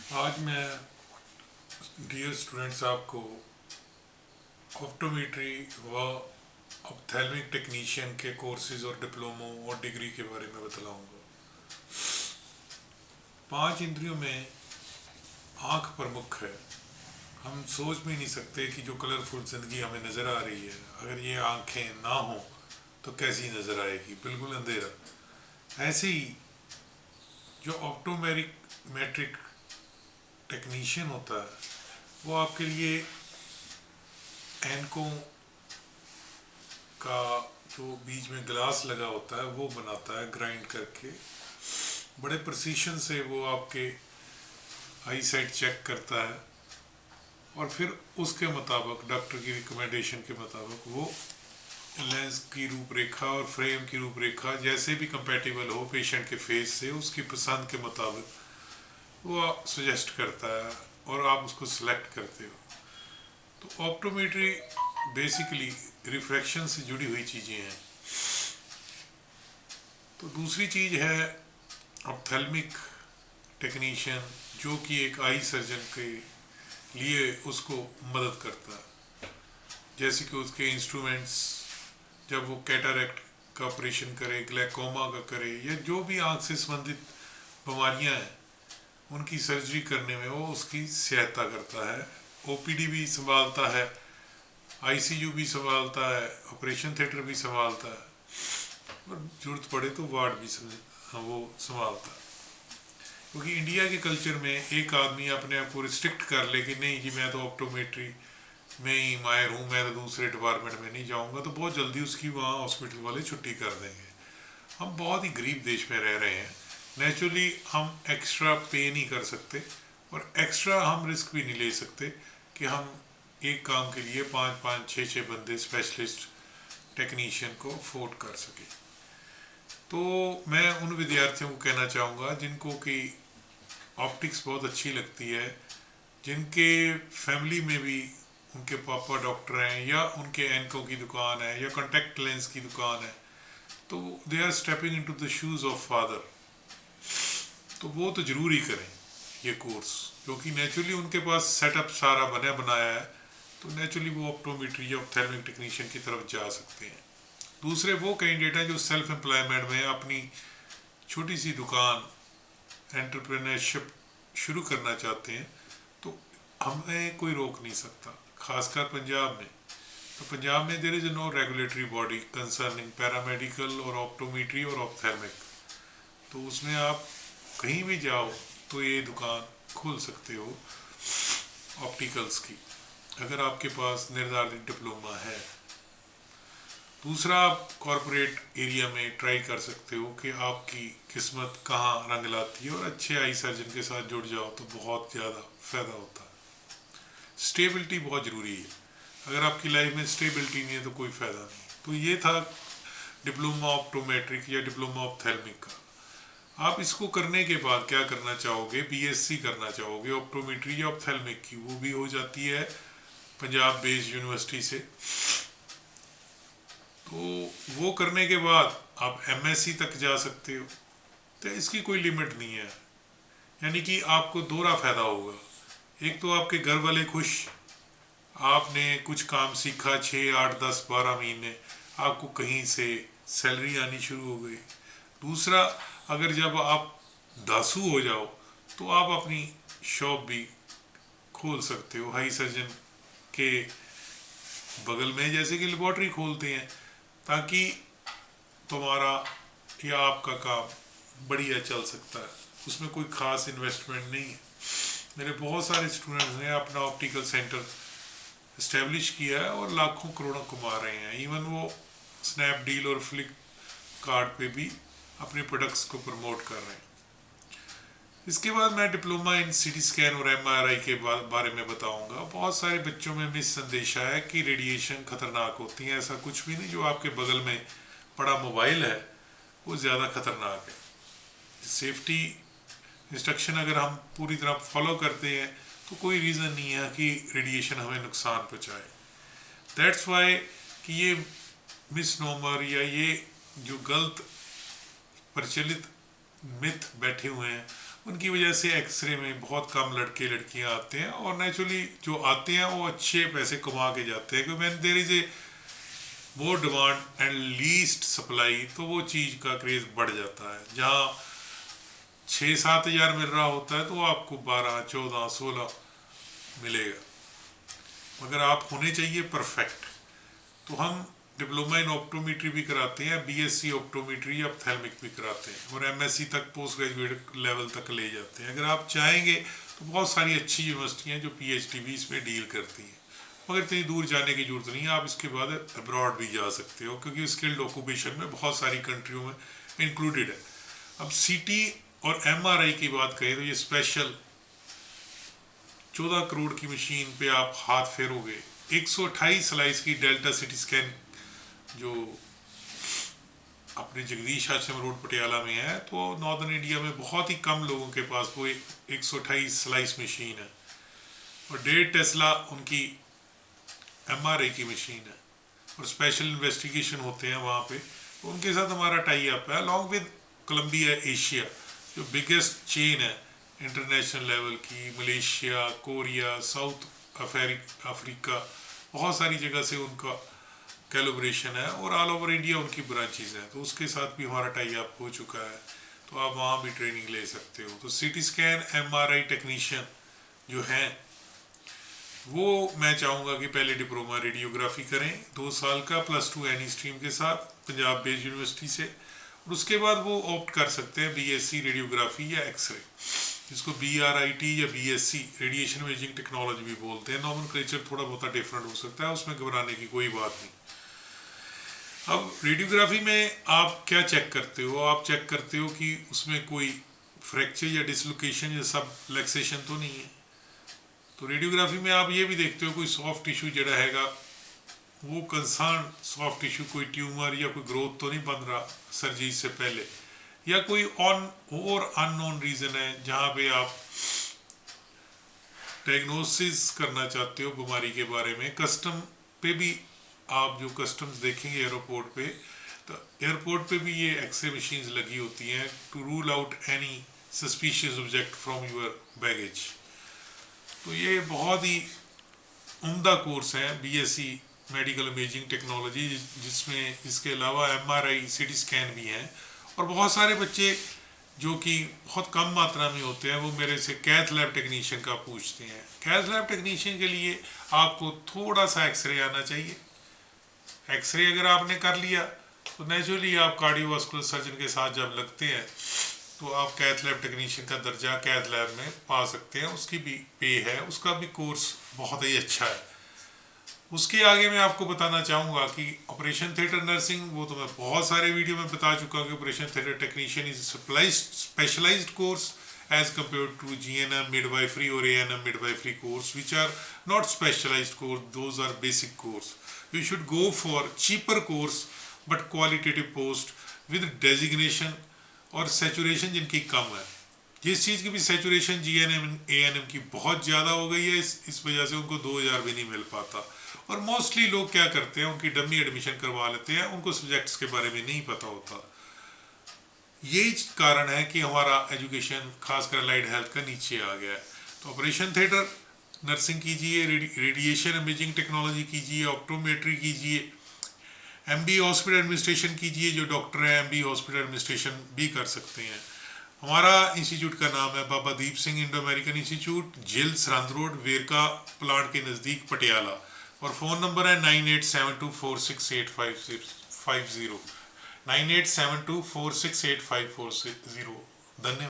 आज मैं dear students आपको ऑप्टोमेट्री व ऑप्थेल्मिक टेक्नीशियन के कोर्सेज और डिप्लोमो और डिग्री के बारे में बतलाऊंगा। 5 इंद्रियों में आँख प्रमुख है। हम सोच भी नहीं सकते कि जो कलरफुल ज़िंदगी हमें नज़र आ रही है, अगर ये आँखें ना हो तो कैसी नज़र आएगी, बिल्कुल अंधेरा। ऐसे ही जो ऑप्टोमेट्रिक टेक्नीशियन होता है वो आपके लिए एनकों का जो बीच में ग्लास लगा होता है वो बनाता है, ग्राइंड करके बड़े प्रिसीशन से वो आपके आई साइट चेक करता है और फिर उसके मुताबिक डॉक्टर की रिकमेंडेशन के मुताबिक वो लेंस की रूपरेखा और फ्रेम की रूपरेखा जैसे भी कंपैटिबल हो पेशेंट के फेस से, उसकी पसंद के मुताबिक वो सजेस्ट करता है और आप उसको सिलेक्ट करते हो। तो ऑप्टोमेट्री बेसिकली रिफ्रैक्शन से जुड़ी हुई चीज़ें हैं। तो दूसरी चीज़ है ऑप्थेल्मिक टेक्नीशियन, जो कि एक आई सर्जन के लिए उसको मदद करता है। जैसे कि उसके इंस्ट्रूमेंट्स, जब वो कैटरैक्ट का ऑपरेशन करे, ग्लैकोमा का करे, या जो भी आँख से संबंधित बीमारियाँ हैं उनकी सर्जरी करने में वो उसकी सहायता करता है। ओपीडी भी संभालता है, आईसीयू भी संभालता है, ऑपरेशन थिएटर भी संभालता है और जरूरत पड़े तो वार्ड भी वो संभालता है। क्योंकि इंडिया के कल्चर में एक आदमी अपने आप को रिस्ट्रिक्ट कर ले कि नहीं जी मैं तो ऑप्टोमेट्री में ही माहिर हूँ, मैं तो दूसरे डिपार्टमेंट में नहीं जाऊँगा, तो बहुत जल्दी उसकी वहाँ हॉस्पिटल वाले छुट्टी कर देंगे। हम बहुत ही गरीब देश में रह रहे हैं, नेचुरली हम एक्स्ट्रा पे नहीं कर सकते और एक्स्ट्रा हम रिस्क भी नहीं ले सकते कि हम एक काम के लिए 5-5, 6-6 बंदे स्पेशलिस्ट टेक्नीशियन को अफोर्ड कर सके। तो मैं उन विद्यार्थियों को कहना चाहूँगा जिनको कि ऑप्टिक्स बहुत अच्छी लगती है, जिनके फैमिली में भी उनके पापा डॉक्टर हैं या उनके एनकों की दुकान है या कॉन्टैक्ट लेंस की दुकान है, तो they are stepping into the shoes of father, तो वो तो ज़रूर ही करें ये कोर्स, क्योंकि नेचुरली उनके पास सेटअप सारा बना बनाया है, तो नेचुरली वो ऑप्टोमेट्री या ऑप्थेल्मिक टेक्नीशियन की तरफ जा सकते हैं। दूसरे वो कैंडिडेट हैं जो सेल्फ एम्प्लॉयमेंट में अपनी छोटी सी दुकान, एंटरप्रेन्योरशिप शुरू करना चाहते हैं, तो हमें कोई रोक नहीं सकता, खासकर पंजाब में। तो पंजाब में there is no regulatory body concerning paramedical और ऑप्टोमेट्री और ऑप्थेल्मिक, तो उसमें आप कहीं भी जाओ तो ये दुकान खोल सकते हो ऑप्टिकल्स की, अगर आपके पास निर्धारित डिप्लोमा है। दूसरा, आप कॉरपोरेट एरिया में ट्राई कर सकते हो कि आपकी किस्मत कहाँ रंग लाती है, और अच्छे आई सर्जन के साथ जुड़ जाओ तो बहुत ज़्यादा फ़ायदा होता है। स्टेबिलिटी बहुत ज़रूरी है, अगर आपकी लाइफ में स्टेबिलिटी नहीं है तो कोई फ़ायदा नहीं। तो ये था डिप्लोमा ऑप्टोमेट्रिक या डिप्लोमा ऑप्थेल्मिक का। आप इसको करने के बाद क्या करना चाहोगे, बीएससी करना चाहोगे ऑप्टोमेट्री या ऑप्थेल्मिक की, वो भी हो जाती है पंजाब बेस्ड यूनिवर्सिटी से। तो वो करने के बाद आप एमएससी तक जा सकते हो, तो इसकी कोई लिमिट नहीं है। यानी कि आपको दोहरा फ़ायदा होगा, एक तो आपके घर वाले खुश, आपने कुछ काम सीखा, 6, 8, 10, 12 महीने आपको कहीं से सैलरी आनी शुरू हो गई। दूसरा, अगर जब आप दासू हो जाओ तो आप अपनी शॉप भी खोल सकते हो, हाई सर्जन के बगल में जैसे कि लेबॉर्ट्री खोलते हैं, ताकि तुम्हारा या आपका काम बढ़िया चल सकता है, उसमें कोई ख़ास इन्वेस्टमेंट नहीं है। मेरे बहुत सारे स्टूडेंट्स ने अपना ऑप्टिकल सेंटर इस्टेब्लिश किया है और लाखों करोड़ों कमा रहे हैं। इवन वो स्नैपडील और फ्लिपकार्ट पे भी अपने प्रोडक्ट्स को प्रमोट कर रहे हैं। इसके बाद मैं डिप्लोमा इन सीटी स्कैन और एमआरआई के बारे में बताऊंगा। बहुत सारे बच्चों में मिस संदेशा है कि रेडिएशन खतरनाक होती है, ऐसा कुछ भी नहीं। जो आपके बगल में पड़ा मोबाइल है वो ज़्यादा खतरनाक है। सेफ्टी इंस्ट्रक्शन अगर हम पूरी तरह फॉलो करते हैं तो कोई रीज़न नहीं है कि रेडिएशन हमें नुकसान पहुँचाए। दैट्स वाई कि ये मिसनोमर या ये जो गलत प्रचलित मिथ बैठे हुए हैं, उनकी वजह से एक्सरे में बहुत कम लड़के लड़कियां आते हैं, और नेचुरली जो आते हैं वो अच्छे पैसे कमा के जाते हैं, क्योंकि मैंने there is a more demand and least supply, तो वो चीज़ का क्रेज़ बढ़ जाता है। जहाँ 6-7 हज़ार मिल रहा होता है तो आपको 12, 14, 16 मिलेगा, मगर आप होने चाहिए परफेक्ट। तो हम डिप्लोमा इन ऑप्टोमेट्री भी कराते हैं, बीएससी ऑप्टोमेट्री ऑप्थेल्मिक भी कराते हैं, और एमएससी तक पोस्ट ग्रेजुएट लेवल तक ले जाते हैं। अगर आप चाहेंगे तो बहुत सारी अच्छी यूनिवर्सिटियां जो पीएचडी भी इस पर डील करती हैं, मगर इतनी दूर जाने की जरूरत नहीं है। आप इसके बाद अब्रॉड भी जा सकते हो, क्योंकि स्किल्ड ऑक्यूपेशन में बहुत सारी कंट्रियों में इंक्लूडेड है। अब सीटी और एमआरआई की बात करें तो ये स्पेशल 14 करोड़ की मशीन पे आप हाथ फेरोगे। 128 स्लाइस की डेल्टा सिटी स्कैन जो अपने जगदीश आश्रम रोड पटियाला में है, तो नॉर्दर्न इंडिया में बहुत ही कम लोगों के पास वो 128 स्लाइस मशीन है, और 1.5 टेस्ला उनकी एमआरआई की मशीन है, और स्पेशल इन्वेस्टिगेशन होते हैं वहाँ पे। तो उनके साथ हमारा टाई अप है, अलॉन्ग विद कोलंबिया एशिया जो बिगेस्ट चेन है इंटरनेशनल लेवल की, मलेशिया, कोरिया, साउथ अफ्रीका, बहुत सारी जगह से उनका कैलिब्रेशन है, और ऑल ओवर इंडिया उनकी ब्रांचेस हैं, तो उसके साथ भी हमारा टाई अप हो चुका है, तो आप वहाँ भी ट्रेनिंग ले सकते हो। तो सीटी स्कैन एमआरआई टेक्नीशियन जो हैं, वो मैं चाहूँगा कि पहले डिप्लोमा रेडियोग्राफी करें 2 साल का, +2 एनी स्ट्रीम के साथ पंजाब बेस्ड यूनिवर्सिटी से, और उसके बाद वो ऑप्ट कर सकते हैं बीएससी रेडियोग्राफी या एक्सरे, जिसको बीआरआईटी या बीएससी रेडिएशन इमेजिंग टेक्नोलॉजी भी बोलते हैं। नॉमेनक्लेचर थोड़ा बहुत डिफरेंट हो सकता है, उसमें घबराने की कोई बात नहीं। अब रेडियोग्राफी में आप क्या चेक करते हो? आप चेक करते हो कि उसमें कोई फ्रैक्चर या डिसलोकेशन या सब लैक्सेशन तो नहीं है। तो रेडियोग्राफी में आप ये भी देखते हो कोई सॉफ्ट टिश्यू जड़ा हैगा, वो कंसर्न सॉफ्ट टिश्यू कोई ट्यूमर या कोई ग्रोथ तो नहीं बन रहा सर्जरी से पहले, या कोई ऑन और अननोन रीज़न है जहाँ पे आप डायग्नोसिस करना चाहते हो बीमारी के बारे में। कस्टम पे भी आप जो कस्टम्स देखेंगे एयरपोर्ट पे, तो एयरपोर्ट पे भी ये एक्सरे मशीन्स लगी होती हैं to rule out any suspicious object from your baggage. तो ये बहुत ही उम्दा कोर्स है बीएससी मेडिकल इमेजिंग टेक्नोलॉजी, जिसमें इसके अलावा एमआरआई सीटी स्कैन भी हैं, और बहुत सारे बच्चे जो कि बहुत कम मात्रा में होते हैं वो मेरे से कैथ लैब टेक्नीशियन का पूछते हैं। कैथ लैब टेक्नीशियन के लिए आपको थोड़ा सा एक्सरे आना चाहिए। एक्सरे अगर आपने कर लिया तो नेचुरली आप कार्डियोवास्कुलर सर्जन के साथ जब लगते हैं तो आप कैथ लैब टेक्नीशियन का दर्जा कैथ लैब में पा सकते हैं। उसकी भी पे है, उसका भी कोर्स बहुत ही अच्छा है। उसके आगे मैं आपको बताना चाहूँगा कि ऑपरेशन थिएटर नर्सिंग, वो तो मैं बहुत सारे वीडियो में बता चुका हूँ कि operation theatre technician is specialised course as compared to GNM midwifery or ANM midwifery course, which are not specialized course, those are basic course. You should go for cheaper course but qualitative post with designation और saturation जिनकी कम है। जिस चीज़ की भी saturation GNM ANM की बहुत ज़्यादा हो गई है, इस वजह से उनको 2000 भी नहीं मिल पाता। और मोस्टली लोग क्या करते हैं, उनकी डमी एडमिशन करवा लेते हैं, उनको सब्जेक्ट्स के बारे में नहीं पता होता। यही कारण है कि हमारा एजुकेशन खासकर अलाइड हेल्थ का नीचे आ गया है। तो ऑपरेशन थिएटर नर्सिंग कीजिए, रेडिएशन इमेजिंग टेक्नोलॉजी कीजिए, ऑप्टोमेट्री कीजिए, एमबी हॉस्पिटल एडमिनिस्ट्रेशन कीजिए, जो डॉक्टर हैं एमबी हॉस्पिटल एडमिनिस्ट्रेशन भी कर सकते हैं। हमारा इंस्टीट्यूट का नाम है Baba Deep Singh Indo American institute, jail Sarhad road, Verka plant के नज़दीक पटियाला, और फ़ोन नंबर है 9872468550 9872468540। धन्यवाद।